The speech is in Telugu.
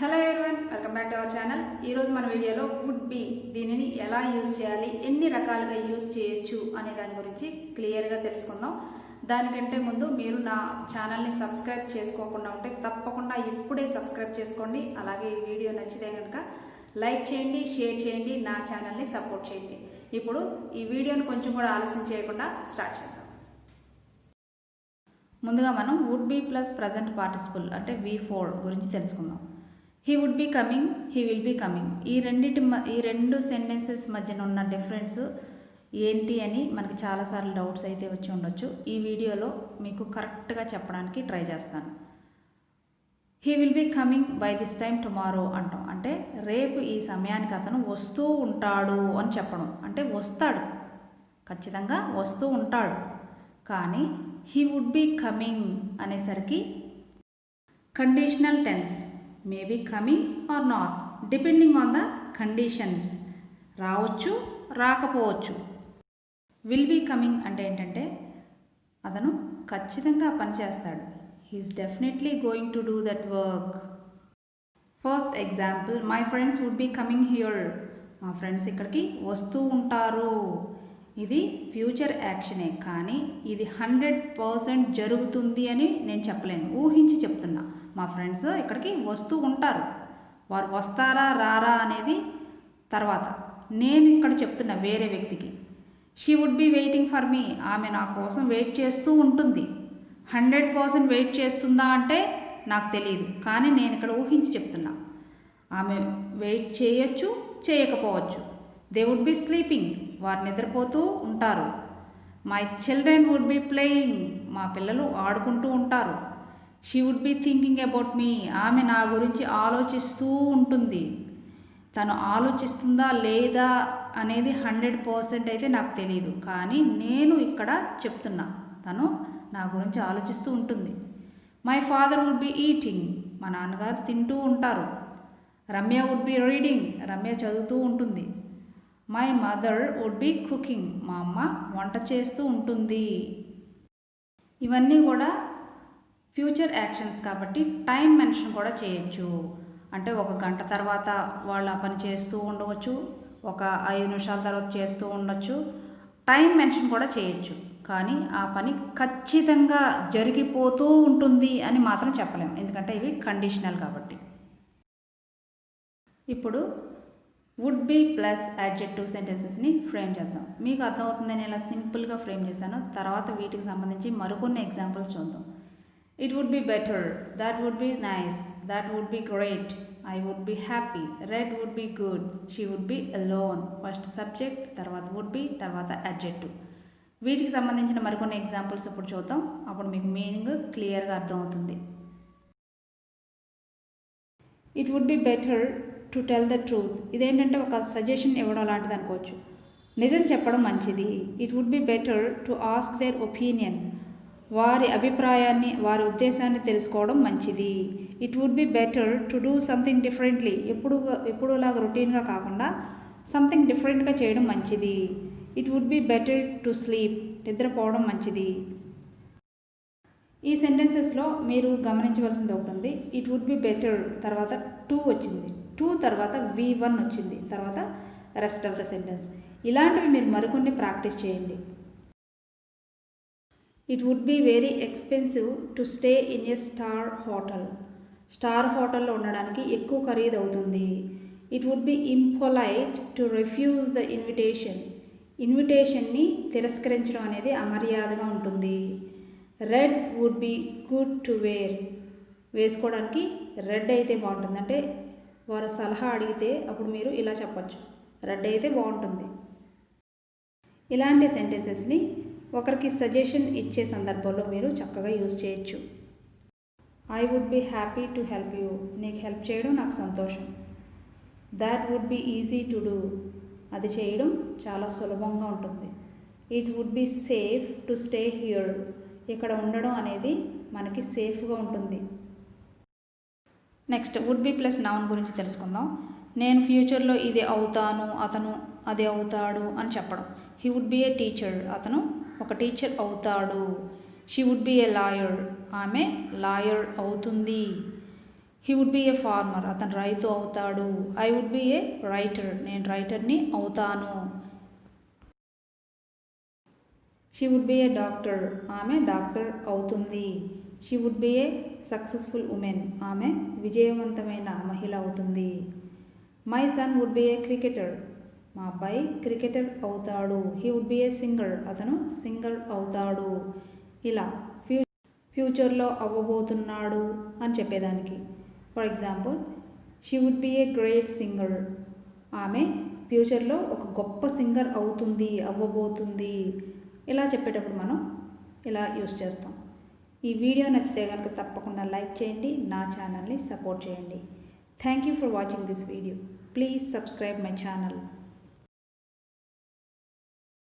Hello everyone, welcome back to our channel. ఈరోజు మన వీడియోలో వుడ్ బి దీనిని ఎలా యూజ్ చేయాలి, ఎన్ని రకాలుగా యూజ్ చేయొచ్చు అనే దాని గురించి క్లియర్గా తెలుసుకుందాం. దానికంటే ముందు మీరు నా ఛానల్ని సబ్స్క్రైబ్ చేసుకోకుండా ఉంటే తప్పకుండా ఇప్పుడే సబ్స్క్రైబ్ చేసుకోండి. అలాగే ఈ వీడియో నచ్చితే కనుక లైక్ చేయండి, షేర్ చేయండి, నా ఛానల్ని సపోర్ట్ చేయండి. ఇప్పుడు ఈ వీడియోని కొంచెం కూడా ఆలస్యం చేయకుండా స్టార్ట్ చేద్దాం. ముందుగా మనం would be plus present participle అంటే V4 గురించి తెలుసుకుందాం. He would be coming, he will be coming, ఈ రెండు సెంటెన్సెస్ మధ్యన ఉన్న డిఫరెన్స్ ఏంటి అని మనకి చాలాసార్లు డౌట్స్ అయితే వచ్చి ఉండొచ్చు. ఈ వీడియోలో మీకు కరెక్ట్గా చెప్పడానికి ట్రై చేస్తాను. He will be coming by this time tomorrow అంటాం, అంటే రేపు ఈ సమయానికి అతను వస్తూ ఉంటాడు అని చెప్పడం, అంటే వస్తాడు, ఖచ్చితంగా వస్తూ ఉంటాడు. కానీ హీ వుడ్ బి కమింగ్ అనేసరికి conditional tense, maybe coming or not depending on the conditions, రావచ్చు రాకపోవచ్చు. విల్ బీ కమింగ్ అంటే ఏంటంటే అతను ఖచ్చితంగా పని చేస్తాడు, he's definitely going to do that work. First example, my friends would be coming here, మా ఫ్రెండ్స్ ఇక్కడికి వస్తూ ఉంటారు. ఇది ఫ్యూచర్ యాక్షనే, కానీ ఇది 100% జరుగుతుంది అని నేను చెప్పలేను, ఊహించి చెప్తున్నా. మా ఫ్రెండ్స్ ఇక్కడికి వస్తూ ఉంటారు, వారు వస్తారా రారా అనేది తర్వాత. నేను ఇక్కడ చెప్తున్నా వేరే వ్యక్తికి. She would be waiting for me, ఆమె నా కోసం వెయిట్ చేస్తూ ఉంటుంది. 100% వెయిట్ చేస్తుందా అంటే నాకు తెలియదు, కానీ నేను ఇక్కడ ఊహించి చెప్తున్నా. ఆమె వెయిట్ చేయొచ్చు, చేయకపోవచ్చు. దే వుడ్ బి స్లీపింగ్, వారు నిద్రపోతూ ఉంటారు. My children would be playing, మా పిల్లలు ఆడుకుంటూ ఉంటారు. She would be thinking about me, ఆమె నా గురించి ఆలోచిస్తూ ఉంటుంది. తను ఆలోచిస్తుందా లేదా అనేది 100% అయితే నాకు తెలియదు, కానీ నేను ఇక్కడ చెప్తున్నా తను నా గురించి ఆలోచిస్తూ ఉంటుంది. My father would be eating, మా నాన్నగారు తింటూ ఉంటారు. Ramya would be reading, Ramya చదువుతూ ఉంటుంది. My mother would be cooking, మా అమ్మ వంట చేస్తూ ఉంటుంది. ఇవన్నీ కూడా ఫ్యూచర్ యాక్షన్స్ కాబట్టి టైం మెన్షన్ కూడా చేయొచ్చు. అంటే 1 గంట తర్వాత వాళ్ళు ఆ పని చేస్తూ ఉండవచ్చు, ఒక 5 నిమిషాల తర్వాత చేస్తూ ఉండొచ్చు. టైం మెన్షన్ కూడా చేయొచ్చు, కానీ ఆ పని ఖచ్చితంగా జరిగిపోతూ ఉంటుంది అని మాత్రం చెప్పలేము, ఎందుకంటే ఇవి కండిషనల్ కాబట్టి. ఇప్పుడు వుడ్ బి ప్లస్ అడ్జెక్టివ్ సెంటెన్సెస్ని ఫ్రేమ్ చేద్దాం. మీకు అర్థమవుతుందని ఇలా సింపుల్గా ఫ్రేమ్ చేశాను. తర్వాత వీటికి సంబంధించి మరికొన్ని ఎగ్జాంపుల్స్ చూద్దాం. It would be better, that would be nice, that would be great, I would be happy, red would be good, she would be alone. First subject, తర్వాత వుడ్ బి, తర్వాత అడ్జెక్టివ్. వీటికి సంబంధించిన మరికొన్ని ఎగ్జాంపుల్స్ ఇప్పుడు చూద్దాం, అప్పుడు మీకు మీనింగ్ క్లియర్గా అర్థమవుతుంది. It would be better to tell the truth, ఇదేంటంటే ఒక సజెషన్ ఇవ్వడం లాంటిది అనుకోవచ్చు. నిజం చెప్పడం మంచిది. It would be better to ask their opinion, వారి అభిప్రాయాన్ని, వారి ఉద్దేశాన్ని తెలుసుకోవడం మంచిది. It would be better to do something differently, ఎప్పుడులాగా రొటీన్గా కాకుండా సంథింగ్ డిఫరెంట్గా చేయడం మంచిది. It would be better to sleep, నిద్రపోవడం మంచిది. ఈ సెంటెన్సెస్లో మీరు గమనించవలసింది ఒకటి ఉంది. ఇట్ వుడ్ బి బెటర్ తర్వాత టు వచ్చింది, టు తర్వాత V1 వచ్చింది, తర్వాత రెస్ట్ ఆఫ్ ద సెంటెన్స్. ఇలాంటివి మీరు మరికొన్ని ప్రాక్టీస్ చేయండి. It would be very expensive to stay in a star hotel, star హోటల్లో ఉండడానికి ఎక్కువ ఖరీదు అవుతుంది. It would be impolite to refuse the invitation, ఇన్విటేషన్ని తిరస్కరించడం అనేది అమర్యాదగా ఉంటుంది. Red would be good to wear, వేసుకోవడానికి రెడ్ అయితే బాగుంటుంది. అంటే వారు సలహా అడిగితే అప్పుడు మీరు ఇలా చెప్పచ్చు, రెడ్ అయితే బాగుంటుంది. ఇలాంటి సెంటెన్సెస్ని ఒకరికి సజెషన్ ఇచ్చే సందర్భంలో మీరు చక్కగా యూజ్ చేయొచ్చు. I would be happy to help you, నీకు హెల్ప్ చేయడం నాకు సంతోషం. That would be easy to do, అది చేయడం చాలా సులభంగా ఉంటుంది. It would be safe to stay here, ఇక్కడ ఉండడం అనేది మనకి సేఫ్గా ఉంటుంది. Next would be plus noun గురించి తెలుసుకుందాం. నేను ఫ్యూచర్లో ఇది అవుతాను, అతను అది అవుతాడు అని చెప్పడం. He would be a teacher, అతను ఒక టీచర్ అవుతాడు. She would be a lawyer, ఆమె లాయర్ అవుతుంది. He would be a farmer, అతను రైతు అవుతాడు. I would be a writer, నేను రైటర్ని అవుతాను. She would be a doctor, ఆమె డాక్టర్ అవుతుంది. She would be a successful women, ఆమె విజయవంతమైన మహిళ అవుతుంది. My son would be a cricketer, మా అబ్బాయి క్రికెటర్ అవుతాడు. He would be a singer, అతను సింగర్ అవుతాడు. ఇలా ఫ్యూచర్లో అవ్వబోతున్నాడు అని చెప్పేదానికి. For example, she would be a great singer, ఆమె ఫ్యూచర్లో ఒక గొప్ప సింగర్ అవుతుంది, అవ్వబోతుంది. ఇలా చెప్పేటప్పుడు మనం ఇలా యూస్ చేస్తాం. ఈ వీడియో నచ్చితే కనుక తప్పకుండా లైక్ చేయండి, నా ఛానల్ని సపోర్ట్ చేయండి. Thank you for watching this video. Please subscribe my channel.